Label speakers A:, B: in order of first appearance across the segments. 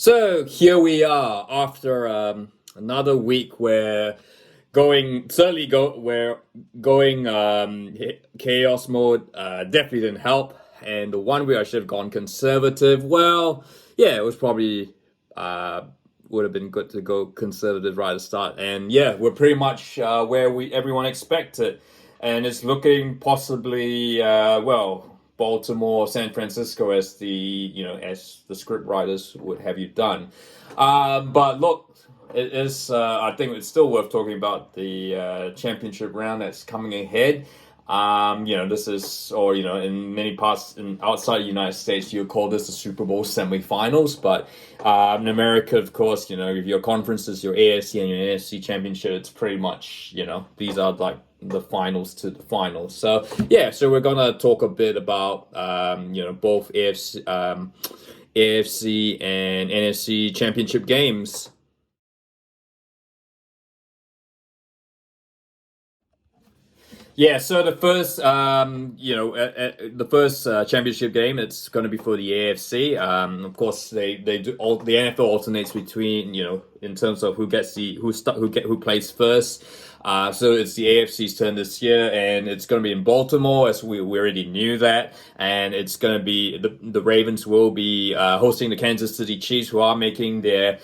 A: So here we are after another week where we're going chaos mode definitely didn't help, and the one week I should have gone conservative. Well, yeah, it was probably would have been good to go conservative right at the start, and yeah, we're pretty much where we everyone expected, and it's looking possibly Baltimore, San Francisco as the script writers would have you done. But look, it is. I think it's still worth talking about the championship round that's coming ahead. This is, or in many parts outside the United States, you call this the Super Bowl semifinals. But in America, of course, if your conferences, your AFC and your NFC Championship, it's pretty much, these are like the finals to the finals. So yeah, so we're gonna talk a bit about both AFC and NFC Championship games. Yeah, so the first championship game, it's going to be for the AFC. Of course, they do all the NFL alternates between in terms of who plays first. So it's the AFC's turn this year, and it's going to be in Baltimore, as we already knew that. And it's going to be the Ravens will be hosting the Kansas City Chiefs, who are making their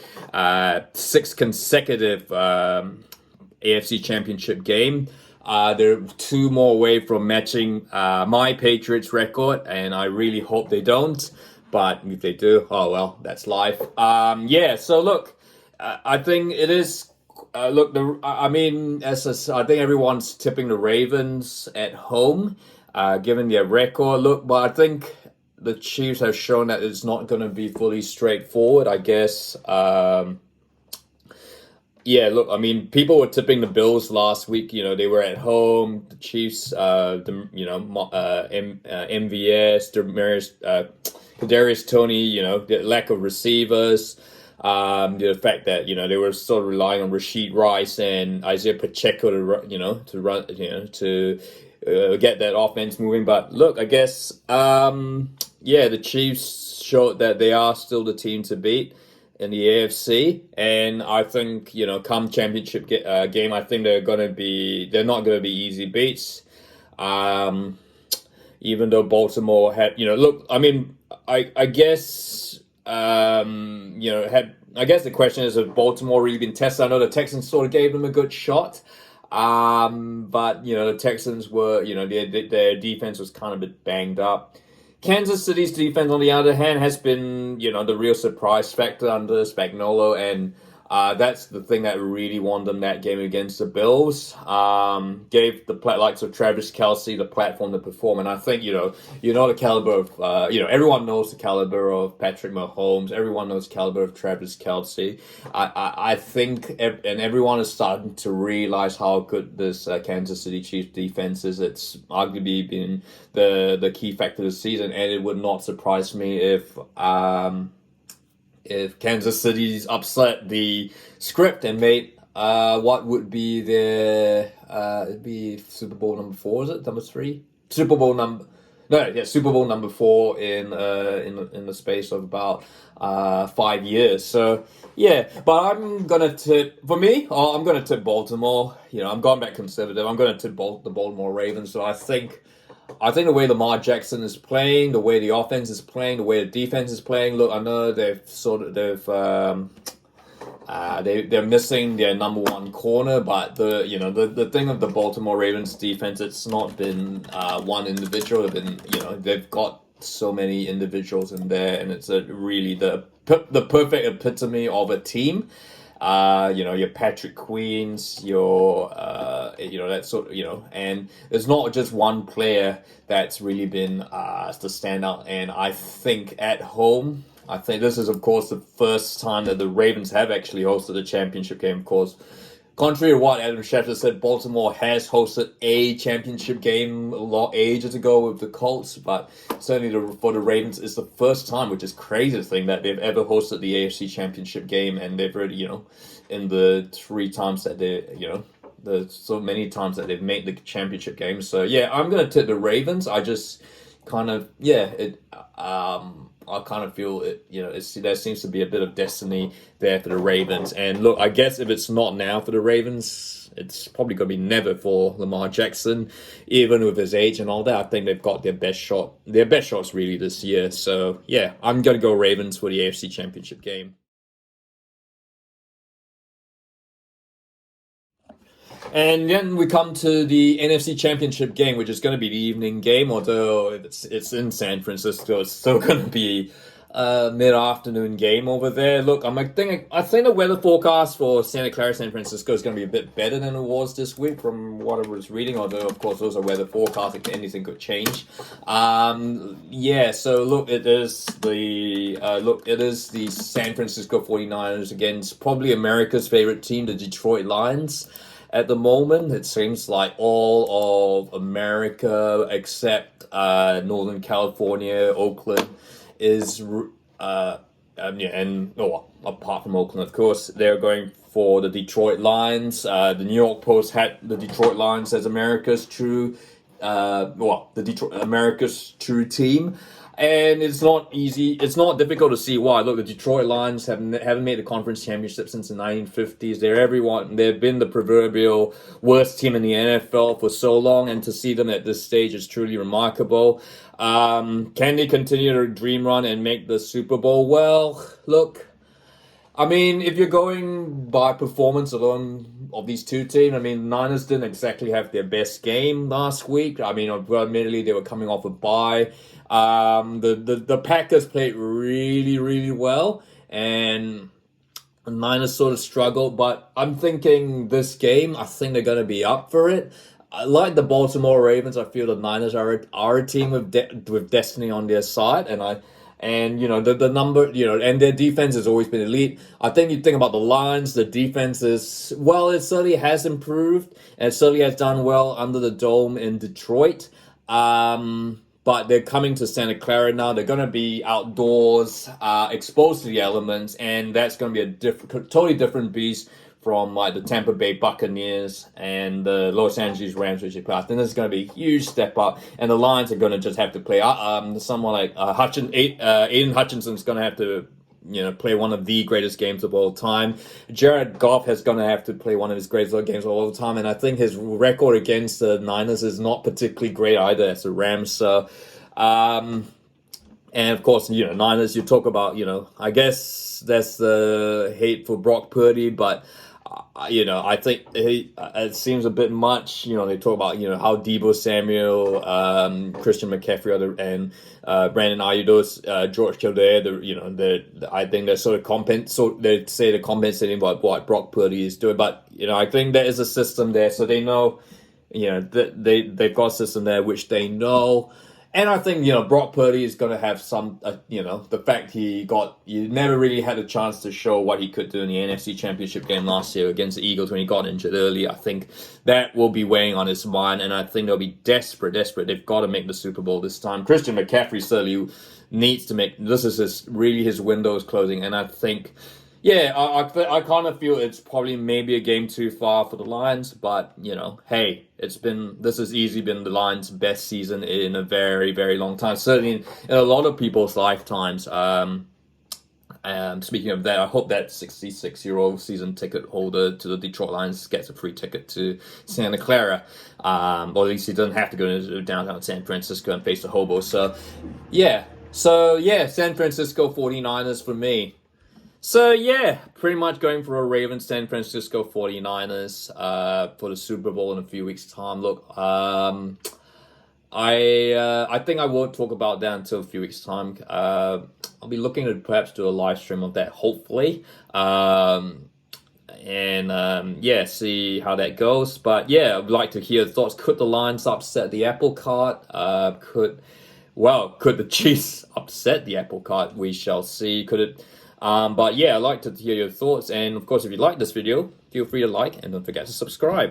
A: sixth consecutive AFC Championship game. They're two more away from matching my Patriots record, and I really hope they don't. But if they do, oh well, that's life. So look, I think it is. I think everyone's tipping the Ravens at home, given their record. Look, but I think the Chiefs have shown that it's not going to be fully straightforward, I guess. Yeah, look, people were tipping the Bills last week. They were at home. The Chiefs, MVS, Kadarius Toney. The lack of receivers, the fact that they were sort of relying on Rashid Rice and Isaiah Pacheco to get that offense moving. But look, I guess, the Chiefs showed that they are still the team to beat in the AFC, and I think come championship game, I think they're not gonna be easy beats. Even though Baltimore had I guess I guess the question is, have Baltimore really been tested? I know the Texans sort of gave them a good shot, but the Texans were their defense was kind of a bit banged up. Kansas City's defense, on the other hand, has been, the real surprise factor under Spagnuolo, and that's the thing that really won them that game against the Bills. Gave the likes of Travis Kelce the platform to perform, and I think the caliber of everyone knows the caliber of Patrick Mahomes. Everyone knows the caliber of Travis Kelce. I think, and everyone is starting to realize how good this Kansas City Chiefs defense is. It's arguably been the key factor this season, and it would not surprise me if Kansas City's upset the script and made what would be their it'd be Super Bowl number 4, is it? Number 3? Super Bowl number 4 in the space of about 5 years. So yeah, but I'm gonna tip Baltimore. I'm going back conservative. I'm gonna tip the Baltimore Ravens. So I think the way Lamar Jackson is playing, the way the offense is playing, the way the defense is playing. Look, I know they're missing their number one corner, but the thing of the Baltimore Ravens defense, it's not been one individual. They've got so many individuals in there, and it's really the perfect epitome of a team. Your Patrick Queens, that sort of, and there's not just one player that's really been the standout. And I think at home, I think this is, of course, the first time that the Ravens have actually hosted a championship game. Of course, contrary to what Adam Schefter said, Baltimore has hosted a championship game ages ago with the Colts, but certainly for the Ravens, it's the first time, which is crazy to think that they've ever hosted the AFC Championship game, and they've already, in the 3 times that the so many times that they've made the championship game. So yeah, I'm gonna tip the Ravens. I just kind of I kind of feel it. There seems to be a bit of destiny there for the Ravens. And look, I guess if it's not now for the Ravens, it's probably going to be never for Lamar Jackson, even with his age and all that. I think they've got their best shot. Their best shots really this year. So yeah, I'm going to go Ravens for the AFC Championship game. And then we come to the NFC Championship game, which is going to be the evening game. Although it's in San Francisco, it's still going to be a mid-afternoon game over there. Look, I think the weather forecast for Santa Clara, San Francisco is going to be a bit better than it was this week, from what I was reading. Although, of course, those are weather forecasts; anything could change. Yeah. So look, it is the San Francisco 49ers against probably America's favorite team, the Detroit Lions. At the moment, it seems like all of America except Northern California, Oakland, is apart from Oakland, of course, they're going for the Detroit Lions. The New York Post had the Detroit Lions as America's true team. And it's not easy. It's not difficult to see why. Look, the Detroit Lions haven't made the conference championship since the 1950s. They've been the proverbial worst team in the NFL for so long, and to see them at this stage is truly remarkable. Can they continue their dream run and make the Super Bowl? Well, look, I mean, if you're going by performance alone of these two teams, I mean, Niners didn't exactly have their best game last week. I mean, admittedly, they were coming off a bye. The Packers played really, really well, and the Niners sort of struggled. But I'm thinking this game, I think they're going to be up for it. Like the Baltimore Ravens, I feel the Niners are a team with destiny on their side, and the number, and their defense has always been elite. I think you think about the Lions, the defense it certainly has improved, and it certainly has done well under the dome in Detroit. But they're coming to Santa Clara now. They're going to be outdoors, exposed to the elements, and that's going to be a totally different beast from like the Tampa Bay Buccaneers and the Los Angeles Rams, which they play. I think this is going to be a huge step up, and the Lions are going to just have to play. Someone like Aiden Hutchinson's going to have to play one of the greatest games of all time. Jared Goff is going to have to play one of his greatest games of all time, and I think his record against the Niners is not particularly great either as the Rams. So, and of course, Niners, you talk about, I guess that's the hate for Brock Purdy, but I think it seems a bit much. They talk about how Deebo Samuel, Christian McCaffrey, and Brandon Ayuk, George Kildare. I think they're sort of they say they're compensating about what Brock Purdy is doing. But I think there is a system there, so they know. They've got a system there which they know. And I think, Brock Purdy is going to have some, the fact he never really had a chance to show what he could do in the NFC Championship game last year against the Eagles when he got injured early. I think that will be weighing on his mind, and I think they'll be desperate. They've got to make the Super Bowl this time. Christian McCaffrey certainly needs to make, this is his window is closing, and I think, yeah, I kind of feel it's probably maybe a game too far for the Lions, but, hey, this has easily been the Lions' best season in a very, very long time. Certainly in a lot of people's lifetimes. Speaking of that, I hope that 66-year-old season ticket holder to the Detroit Lions gets a free ticket to Santa Clara. Or at least he doesn't have to go to downtown San Francisco and face the hobos. So, yeah, San Francisco 49ers for me. So, yeah, pretty much going for a Ravens San Francisco 49ers for the Super Bowl in a few weeks' time. Look, I think I won't talk about that until a few weeks' time. I'll be looking to perhaps do a live stream of that, hopefully. See how that goes. But, yeah, I'd like to hear thoughts. Could the Lions upset the apple cart? Could the Chiefs upset the apple cart? We shall see. Could it... But yeah, I'd like to hear your thoughts. And of course, if you like this video, feel free to like and don't forget to subscribe.